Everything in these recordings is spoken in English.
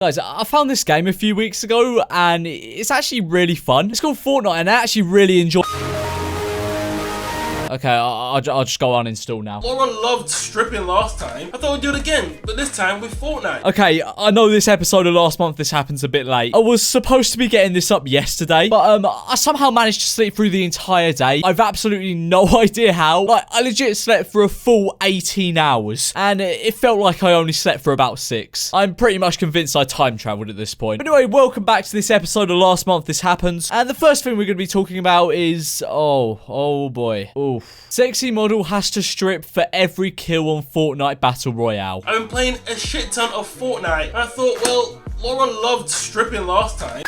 Guys, I found this game a few weeks ago, and it's actually really fun. It's called Fortnite, and I actually really enjoy... Okay, I'll just go uninstall now. Laura loved stripping last time. I thought we'd do it again, but this time with Fortnite. Okay, I know this episode of last month, this happens a bit late. I was supposed to be getting this up yesterday, but I somehow managed to sleep through the entire day. I've absolutely no idea how. Like, I legit slept for a full 18 hours, and it felt like I only slept for about 6. I'm pretty much convinced I time traveled at this point. But anyway, welcome back to this episode of last month, this happens. And the first thing we're going to be talking about is... Oh boy. Oof. Sexy model has to strip for every kill on Fortnite Battle Royale. I've been playing a shit ton of Fortnite, and I thought, well, Laura loved stripping last time.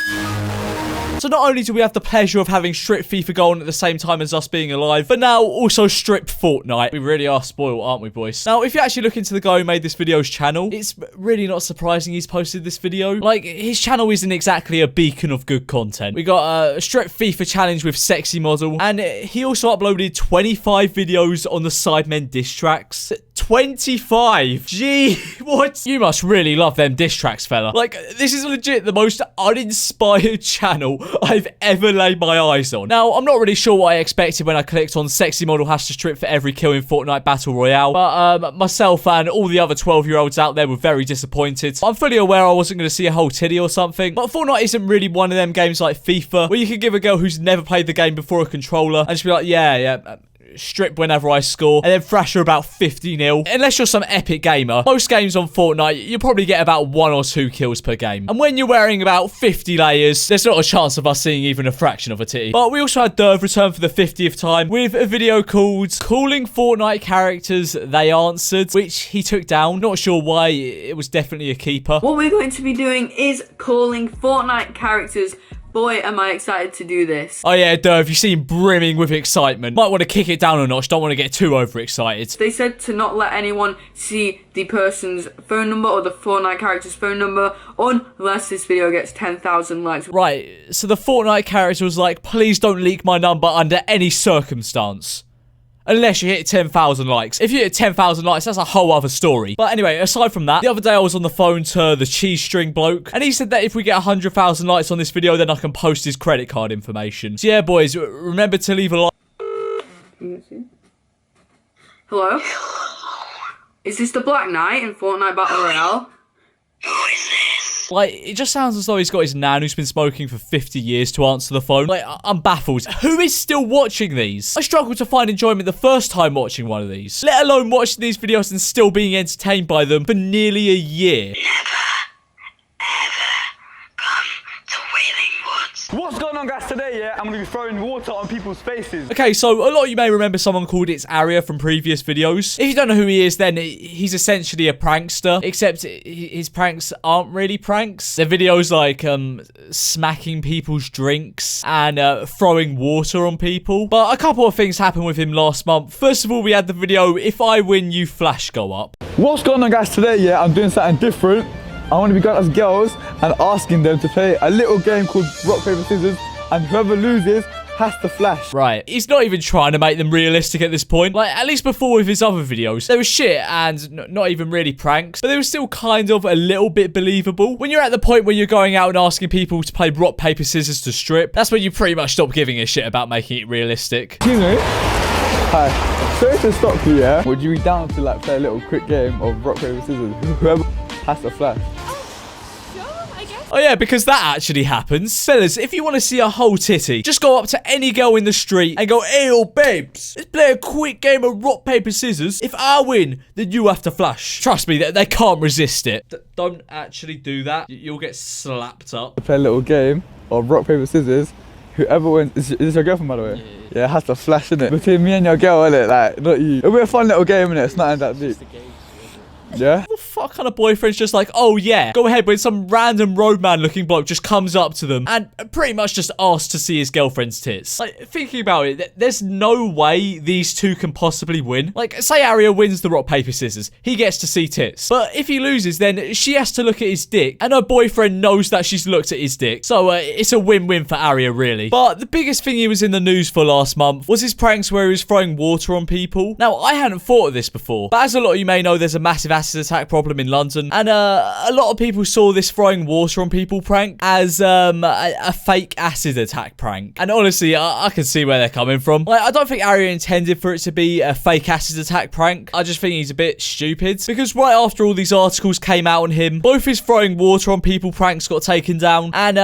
So not only do we have the pleasure of having stripped FIFA go on at the same time as us being alive, but now also stripped Fortnite. We really are spoiled, aren't we, boys? Now, if you actually look into the guy who made this video's channel, it's really not surprising he's posted this video. Like, his channel isn't exactly a beacon of good content. We got a stripped FIFA challenge with Sexy Model, and he also uploaded 25 videos on the Sidemen diss tracks. 25. Gee, what? You must really love them diss tracks, fella. Like, this is legit the most uninspired channel I've ever laid my eyes on. Now, I'm not really sure what I expected when I clicked on Sexy Model has to strip for every kill in Fortnite Battle Royale, but myself and all the other 12-year-olds out there were very disappointed. I'm fully aware I wasn't going to see a whole titty or something, but Fortnite isn't really one of them games like FIFA, where you can give a girl who's never played the game before a controller and just be like, yeah, strip whenever I score, and then thrash her about 50-0. Unless you're some epic gamer, most games on Fortnite, you probably get about 1 or 2 kills per game. And when you're wearing about 50 layers, there's not a chance of us seeing even a fraction of a titty. But we also had Derv return for the 50th time with a video called Calling Fortnite Characters They Answered, which he took down. Not sure why, it was definitely a keeper. What we're going to be doing is calling Fortnite characters. Boy, am I excited to do this. Oh yeah, Derv, you seem brimming with excitement. Might want to kick it down a notch, don't want to get too overexcited. They said to not let anyone see the person's phone number or the Fortnite character's phone number unless this video gets 10,000 likes. Right, so the Fortnite character was like, please don't leak my number under any circumstance. Unless you hit 10,000 likes. If you hit 10,000 likes, that's a whole other story. But anyway, aside from that, the other day I was on the phone to the cheese string bloke, and he said that if we get 100,000 likes on this video, then I can post his credit card information. So yeah, boys, remember to leave a like. Hello? Is this the Black Knight in Fortnite Battle Royale? Who is this? Like, it just sounds as though he's got his nan who's been smoking for 50 years to answer the phone. Like, I'm baffled. Who is still watching these? I struggled to find enjoyment the first time watching one of these, let alone watching these videos and still being entertained by them for nearly a year. What's going on, guys? Today, yeah, I'm going to be throwing water on people's faces. Okay, so a lot of you may remember someone called It's Aria from previous videos. If you don't know who he is, then he's essentially a prankster, except his pranks aren't really pranks. They're videos like smacking people's drinks and throwing water on people. But a couple of things happened with him last month. First of all, we had the video, If I Win, You Flash go up. What's going on, guys? Today, yeah, I'm doing something different. I want to be going as girls and asking them to play a little game called rock, paper, scissors, and whoever loses has to flash. Right. He's not even trying to make them realistic at this point. Like, at least before with his other videos, they were shit and not even really pranks, but they were still kind of a little bit believable. When you're at the point where you're going out and asking people to play rock, paper, scissors to strip, that's when you pretty much stop giving a shit about making it realistic. You know? Hi. Sorry to stop you, yeah? Would you be down to, like, play a little quick game of rock, paper, scissors? Whoever has to flash. Oh yeah, because that actually happens. Fellas, if you want to see a whole titty, just go up to any girl in the street and go, hey, yo, babes, let's play a quick game of rock, paper, scissors. If I win, then you have to flash. Trust me, they can't resist it. Don't actually do that. You'll get slapped up. Play a little game of rock, paper, scissors. Whoever wins... Is this your girlfriend, by the way? Yeah, it has to flash, innit? Between me and your girl, innit? Like, not you. It'll be a fun little game, innit? It's not that deep. Yeah? What the fuck kind of boyfriend's just like, oh yeah, go ahead, when some random roadman looking bloke just comes up to them and pretty much just asks to see his girlfriend's tits. Like, thinking about it, there's no way these two can possibly win. Like, say Aria wins the rock, paper, scissors, he gets to see tits. But if he loses, then she has to look at his dick, and her boyfriend knows that she's looked at his dick. So it's a win-win for Aria, really. But the biggest thing he was in the news for last month was his pranks where he was throwing water on people. Now, I hadn't thought of this before, but as a lot of you may know, there's a massive acid attack problem in London, and a lot of people saw this throwing water on people prank as a fake acid attack prank. And honestly, I can see where they're coming from. Like, I don't think Aria intended for it to be a fake acid attack prank. I just think he's a bit stupid, because right after all these articles came out on him, both his throwing water on people pranks got taken down, and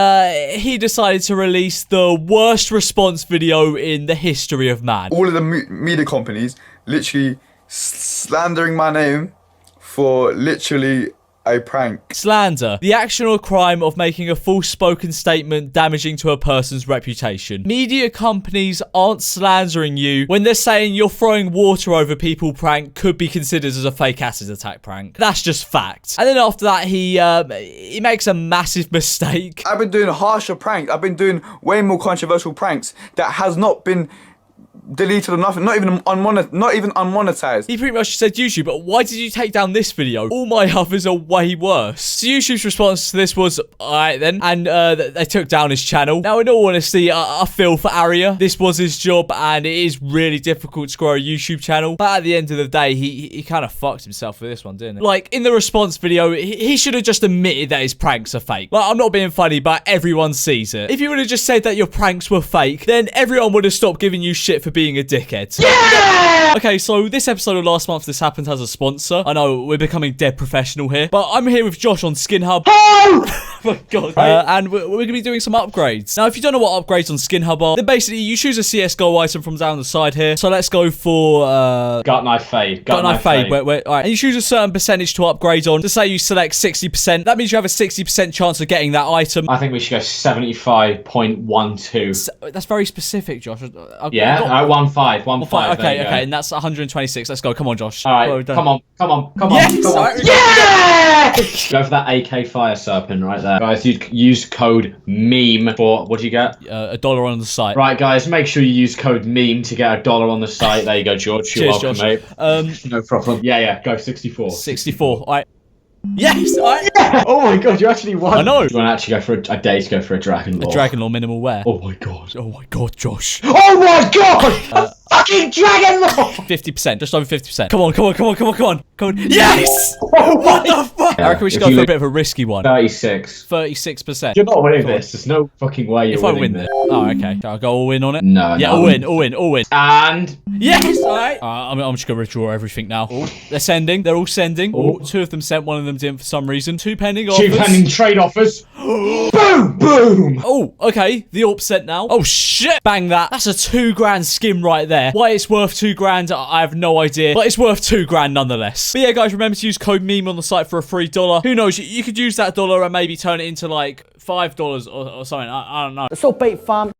he decided to release the worst response video in the history of man. All of the media companies literally slandering my name for literally a prank. Slander, the action or crime of making a false spoken statement damaging to a person's reputation. Media companies aren't slandering you when they're saying you're throwing water over people prank could be considered as a fake acid attack prank. That's just fact. And then after that, he makes a massive mistake. I've been doing harsher pranks. I've been doing way more controversial pranks that has not been deleted or nothing, not even unmonetized. He pretty much said, YouTube, but why did you take down this video? All my others are way worse. So YouTube's response to this was, alright then, and they took down his channel. Now, in all honesty, I feel for Aria. This was his job, and it is really difficult to grow a YouTube channel. But at the end of the day, he kind of fucked himself for this one, didn't he? Like, in the response video, he should have just admitted that his pranks are fake. Like, I'm not being funny, but everyone sees it. If you would have just said that your pranks were fake, then everyone would have stopped giving you shit for being a dickhead. Yeah! Okay, so this episode of Last Month This Happened has a sponsor. I know, we're becoming dead professional here, but I'm here with Josh on Skin Hub. Oh my god. And we're going to be doing some upgrades. Now, if you don't know what upgrades on Skin Hub are, then basically you choose a CSGO item from down the side here. So let's go for Gut Knife Fade. Gut Knife Fade. Wait. All right. And you choose a certain percentage to upgrade on. To say you select 60%, that means you have a 60% chance of getting that item. I think we should go 75.12. That's very specific, Josh. Yeah, 1.5. Okay, and that's 126. Let's go. Come on, Josh. All right, come on. Yes! Come on. Yeah! Go for that AK Fire Serpent right there. Guys, use code MEME for, what do you get? $1 on the site. Right, guys, make sure you use code MEME to get $1 on the site. There you go, George. You're welcome, Josh. Mate. No problem. Yeah, go 64. 64. All right. Yes! All right. Yeah! Oh my god, you actually won. I know. You want to actually go for a day to go for a Dragon Lore? A Dragon Lore minimal wear. Oh my god. Oh my god, Josh. Oh my god! Fucking Dragon Lore! 50%, just over 50%. Come on. Yes! What the fuck? I reckon we should go for a bit of a risky one. 36%. You're not winning this. There's no fucking way you're winning this. Oh, okay. Shall I go all in on it? No. Yeah, all in. And... Yes! Alright. I'm just going to withdraw everything now. They're sending. They're all sending. Two of them sent, one of them didn't for some reason. 2 pending offers. 2 pending trade offers. Boom! Oh, okay. The AWP sent now. Oh, shit! Bang that. That's a 2 grand skin right there. Why it's worth 2 grand, I have no idea. But it's worth 2 grand nonetheless. But yeah, guys, remember to use code MEME on the site for a free $1. Who knows? You could use that $1 and maybe turn it into like $5 or something. I don't know. So bait fam.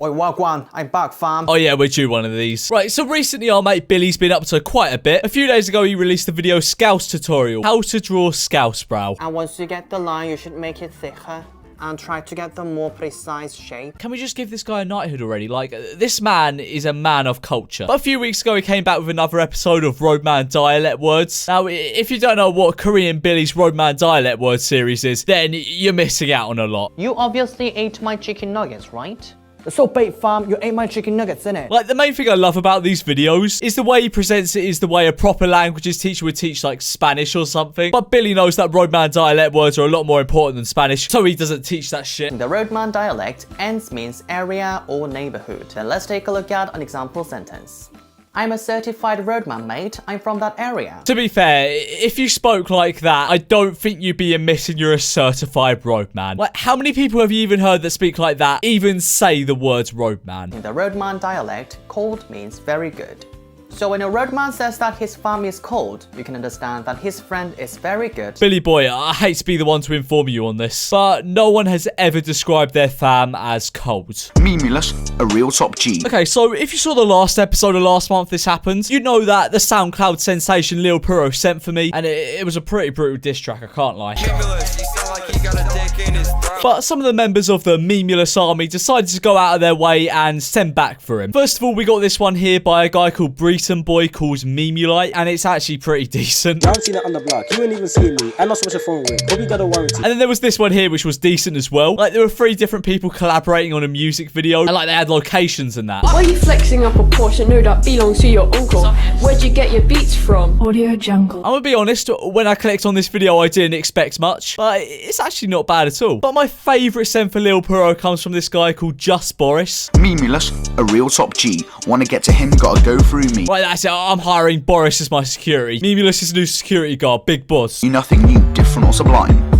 Oi, wagwan, I'm back, fam. Oh yeah, we're due one of these. Right, so recently our mate Billy's been up to quite a bit. A few days ago, he released the video Scouse Tutorial. How to draw Scouse brow. And once you get the line, you should make it thicker and try to get the more precise shape. Can we just give this guy a knighthood already? Like, this man is a man of culture. But a few weeks ago, he came back with another episode of Roadman Dialect Words. Now, if you don't know what Korean Billy's Roadman Dialect Words series is, then you're missing out on a lot. You obviously ate my chicken nuggets, right? So bait fam, you ate my chicken nuggets, innit? Like, the main thing I love about these videos is the way he presents it is the way a proper languages teacher would teach, like, Spanish or something. But Billy knows that Roadman Dialect words are a lot more important than Spanish, so he doesn't teach that shit. The Roadman dialect ends means area or neighborhood. Then let's take a look at an example sentence. I'm a certified roadman, mate. I'm from that area. To be fair, if you spoke like that, I don't think you'd be admitting you're a certified roadman. Like, how many people have you even heard that speak like that even say the words roadman? In the roadman dialect, cold means very good. So when a roadman says that his fam is cold, you can understand that his friend is very good. Billy boy, I hate to be the one to inform you on this, but no one has ever described their fam as cold. Memulous, a real top G. Okay, so if you saw the last episode of Last Month This Happened, you know that the SoundCloud sensation Lil Puro sent for me, and it was a pretty brutal diss track, I can't lie. Memulous, you sound like he got a dick in his throat. But some of the members of the memulous army decided to go out of their way and send back for him. First of all, we got this one here by a guy called Breton Boy called Memulite, and it's actually pretty decent. I've seen it on the block. You ain't even seen me. I'm not so much a phone with. Probably got a warranty. And then there was this one here, which was decent as well. Like, there were 3 different people collaborating on a music video, and like they had locations and that. Why are you flexing up a Porsche? No, that belongs to your uncle. Where'd you get your beats from? Audio Jungle. I'm gonna be honest, when I clicked on this video, I didn't expect much, but it's actually not bad at all. But my favourite send for Lil Puro comes from this guy called Just Boris. Memulous, a real top G. Wanna get to him, gotta go through me. Right, that's it. I'm hiring Boris as my security. Memulous is a new security guard, big boss. You nothing new, different or sublime.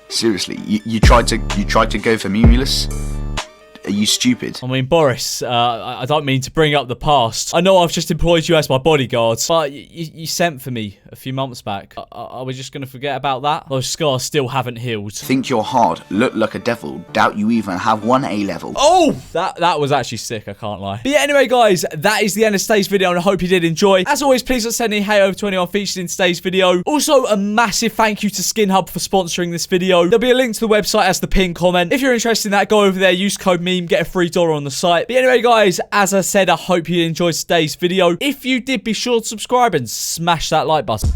Seriously, you tried to go for Memulous? Are you stupid? I mean, Boris, I don't mean to bring up the past. I know I've just employed you as my bodyguard, but you sent for me a few months back. Are we just going to forget about that? Those scars still haven't healed. Think you're hard, look like a devil, doubt you even have 1 A-level. Oh, that was actually sick, I can't lie. But yeah, anyway, guys, that is the end of today's video, and I hope you did enjoy. As always, please don't send any hate over to anyone featured in today's video. Also, a massive thank you to SkinHub for sponsoring this video. There'll be a link to the website as the pinned comment. If you're interested in that, go over there, use code MEME, get a $3 on the site. But anyway, guys, as I said, I hope you enjoyed today's video. If you did, be sure to subscribe and smash that like button.